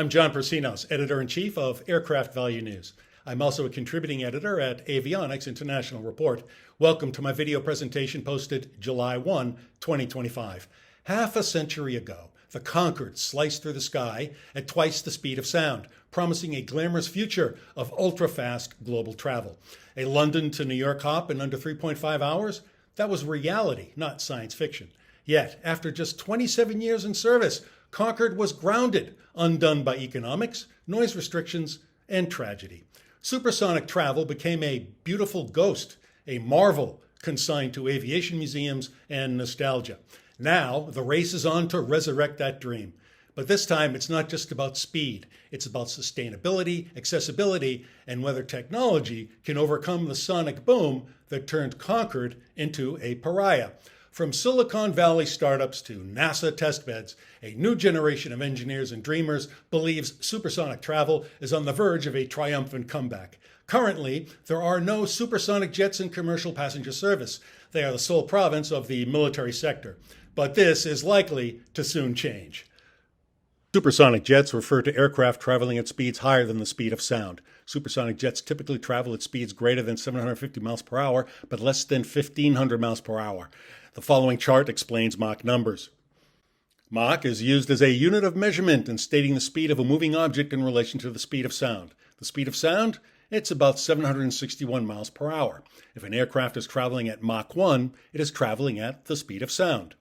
I'm John Persinos, Editor-in-Chief of Aircraft Value News. I'm also a contributing editor at Avionics International Report. Welcome to my video presentation posted July 1, 2025. Half a century ago, the Concorde sliced through the sky at twice the speed of sound, promising a glamorous future of ultra-fast global travel. A London to New York hop in under 3.5 hours? That was reality, not science fiction. Yet, after just 27 years in service, Concorde was grounded, undone by economics, noise restrictions, and tragedy. Supersonic travel became a beautiful ghost, a marvel consigned to aviation museums and nostalgia. Now, the race is on to resurrect that dream. But this time, it's not just about speed. It's about sustainability, accessibility, and whether technology can overcome the sonic boom that turned Concorde into a pariah. From Silicon Valley startups to NASA testbeds, a new generation of engineers and dreamers believes supersonic travel is on the verge of a triumphant comeback. Currently, there are no supersonic jets in commercial passenger service. They are the sole province of the military sector. But this is likely to soon change. Supersonic jets refer to aircraft traveling at speeds higher than the speed of sound. Supersonic jets typically travel at speeds greater than 750 miles per hour, but less than 1,500 miles per hour. The following chart explains Mach numbers. Mach is used as a unit of measurement in stating the speed of a moving object in relation to the speed of sound. The speed of sound? It's about 761 miles per hour. If an aircraft is traveling at Mach 1, it is traveling at the speed of sound.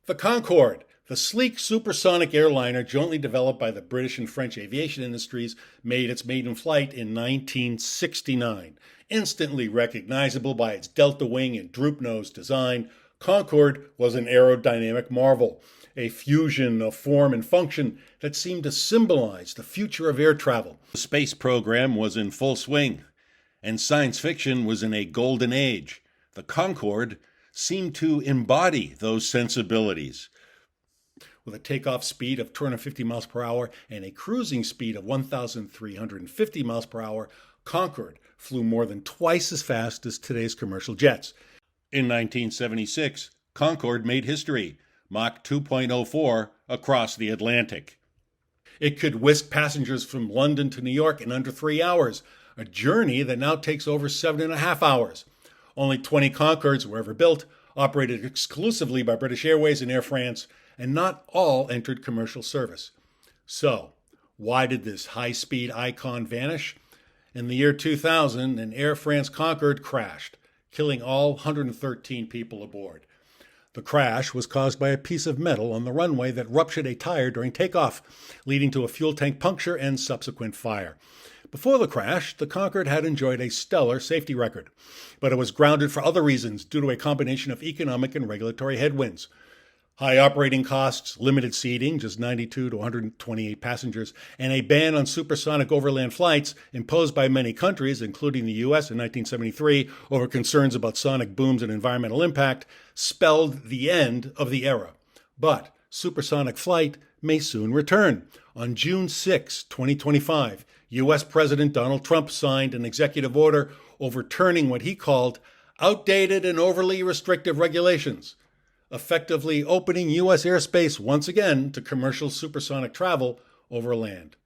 The Concorde, the sleek supersonic airliner jointly developed by the British and French aviation industries, made its maiden flight in 1969. Instantly recognizable by its delta wing and droop nose design, Concorde was an aerodynamic marvel, a fusion of form and function that seemed to symbolize the future of air travel. The space program was in full swing, and science fiction was in a golden age. The Concorde seemed to embody those sensibilities. With a takeoff speed of 250 miles per hour and a cruising speed of 1,350 miles per hour, Concorde flew more than twice as fast as today's commercial jets. In 1976, Concorde made history, Mach 2.04 across the Atlantic. It could whisk passengers from London to New York in under 3 hours, a journey that now takes over 7.5 hours. Only 20 Concordes were ever built, operated exclusively by British Airways and Air France, and not all entered commercial service. So, why did this high-speed icon vanish? In the year 2000, an Air France Concorde crashed, killing all 113 people aboard. The crash was caused by a piece of metal on the runway that ruptured a tire during takeoff, leading to a fuel tank puncture and subsequent fire. Before the crash, the Concorde had enjoyed a stellar safety record, but it was grounded for other reasons due to a combination of economic and regulatory headwinds. High operating costs, limited seating, just 92 to 128 passengers, and a ban on supersonic overland flights imposed by many countries, including the U.S. in 1973, over concerns about sonic booms and environmental impact, spelled the end of the era. But supersonic flight may soon return. On June 6, 2025, U.S. President Donald Trump signed an executive order overturning what he called outdated and overly restrictive regulations, effectively opening U.S. airspace once again to commercial supersonic travel over land.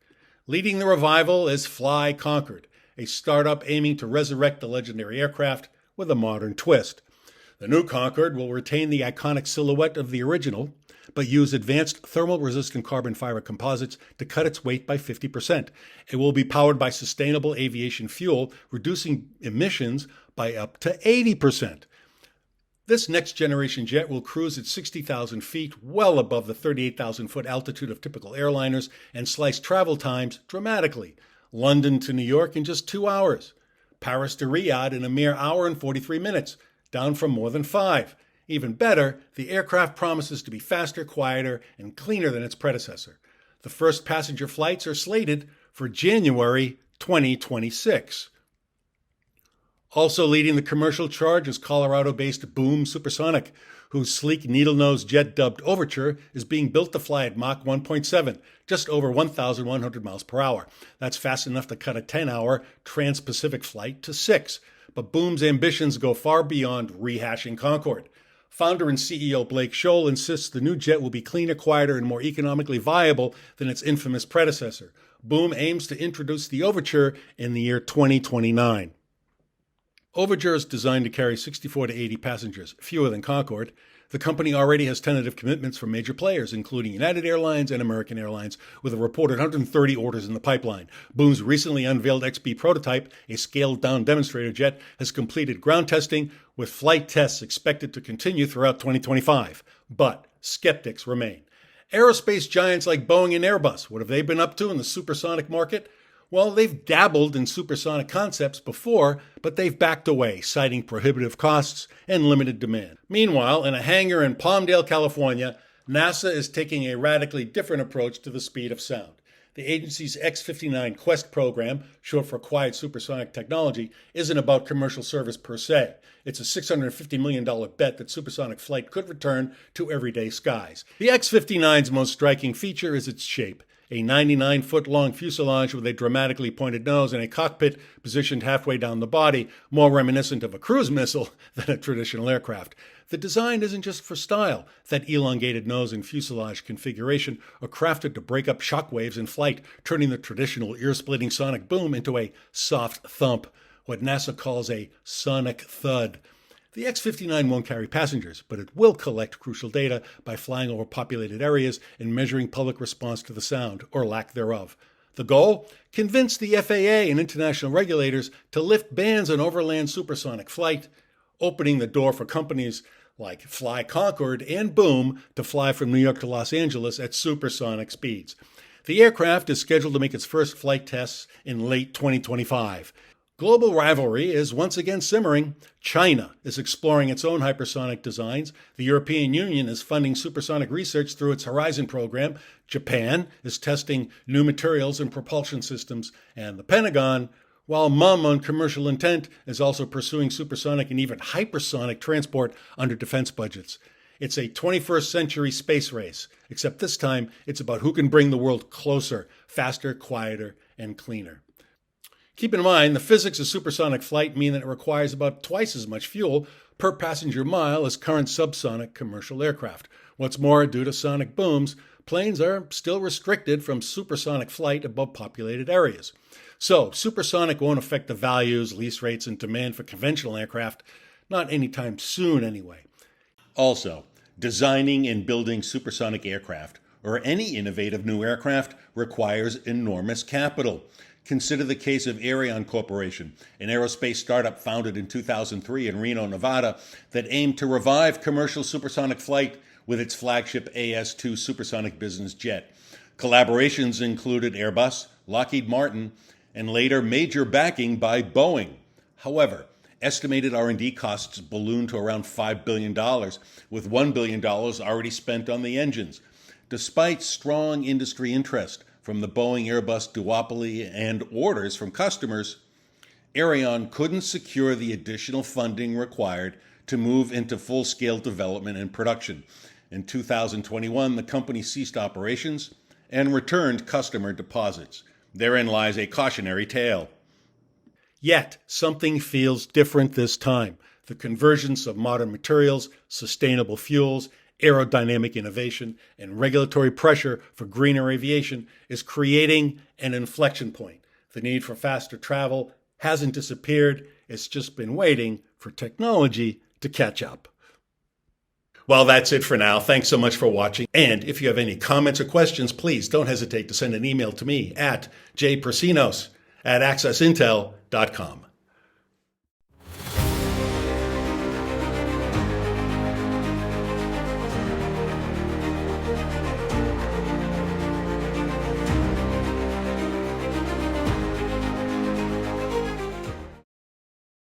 Leading the revival is Fly Concorde, a startup aiming to resurrect the legendary aircraft with a modern twist. The new Concorde will retain the iconic silhouette of the original, but use advanced thermal-resistant carbon fiber composites to cut its weight by 50%. It will be powered by sustainable aviation fuel, reducing emissions by up to 80%. This next-generation jet will cruise at 60,000 feet, well above the 38,000-foot altitude of typical airliners, and slice travel times dramatically. London to New York in just 2 hours. Paris to Riyadh in a mere hour and 43 minutes, down from more than 5. Even better, the aircraft promises to be faster, quieter, and cleaner than its predecessor. The first passenger flights are slated for January 2026. Also leading the commercial charge is Colorado-based Boom Supersonic, whose sleek needle-nose jet dubbed Overture is being built to fly at Mach 1.7, just over 1,100 miles per hour. That's fast enough to cut a 10-hour trans-Pacific flight to 6. But Boom's ambitions go far beyond rehashing Concorde. Founder and CEO Blake Scholl insists the new jet will be cleaner, quieter, and more economically viable than its infamous predecessor. Boom aims to introduce the Overture in the year 2029. Overture is designed to carry 64 to 80 passengers, fewer than Concorde. The company already has tentative commitments from major players, including United Airlines and American Airlines, with a reported 130 orders in the pipeline. Boom's recently unveiled XB prototype, a scaled-down demonstrator jet, has completed ground testing, with flight tests expected to continue throughout 2025. But skeptics remain. Aerospace giants like Boeing and Airbus, what have they been up to in the supersonic market? Well, they've dabbled in supersonic concepts before, but they've backed away, citing prohibitive costs and limited demand. Meanwhile, in a hangar in Palmdale, California, NASA is taking a radically different approach to the speed of sound. The agency's X-59 Quest program, short for Quiet Supersonic Technology, isn't about commercial service per se. It's a $650 million bet that supersonic flight could return to everyday skies. The X-59's most striking feature is its shape. A 99-foot-long fuselage with a dramatically pointed nose and a cockpit positioned halfway down the body, more reminiscent of a cruise missile than a traditional aircraft. The design isn't just for style. That elongated nose and fuselage configuration are crafted to break up shock waves in flight, turning the traditional ear-splitting sonic boom into a soft thump, what NASA calls a sonic thud. The X-59 won't carry passengers, but it will collect crucial data by flying over populated areas and measuring public response to the sound, or lack thereof. The goal? Convince the FAA and international regulators to lift bans on overland supersonic flight, opening the door for companies like Fly Concorde and Boom to fly from New York to Los Angeles at supersonic speeds. The aircraft is scheduled to make its first flight tests in late 2025. Global rivalry is once again simmering. China is exploring its own hypersonic designs. The European Union is funding supersonic research through its Horizon program. Japan is testing new materials and propulsion systems. And the Pentagon, while mum on commercial intent, is also pursuing supersonic and even hypersonic transport under defense budgets. It's a 21st century space race, except this time it's about who can bring the world closer, faster, quieter, and cleaner. Keep in mind, the physics of supersonic flight mean that it requires about twice as much fuel per passenger mile as current subsonic commercial aircraft. What's more, due to sonic booms, planes are still restricted from supersonic flight above populated areas. So, supersonic won't affect the values, lease rates, and demand for conventional aircraft, not anytime soon anyway. Also, designing and building supersonic aircraft, or any innovative new aircraft, requires enormous capital. Consider the case of Aerion Corporation, an aerospace startup founded in 2003 in Reno, Nevada, that aimed to revive commercial supersonic flight with its flagship AS-2 supersonic business jet. Collaborations included Airbus, Lockheed Martin, and later major backing by Boeing. However, estimated R&D costs ballooned to around $5 billion, with $1 billion already spent on the engines. Despite strong industry interest from the Boeing-Airbus duopoly and orders from customers, Aerion couldn't secure the additional funding required to move into full-scale development and production. In 2021, the company ceased operations and returned customer deposits. Therein lies a cautionary tale. Yet, something feels different this time. The convergence of modern materials, sustainable fuels, aerodynamic innovation, and regulatory pressure for greener aviation is creating an inflection point. The need for faster travel hasn't disappeared. It's just been waiting for technology to catch up. Well, that's it for now. Thanks so much for watching. And if you have any comments or questions, please don't hesitate to send an email to me at jpersinos@accessintel.com.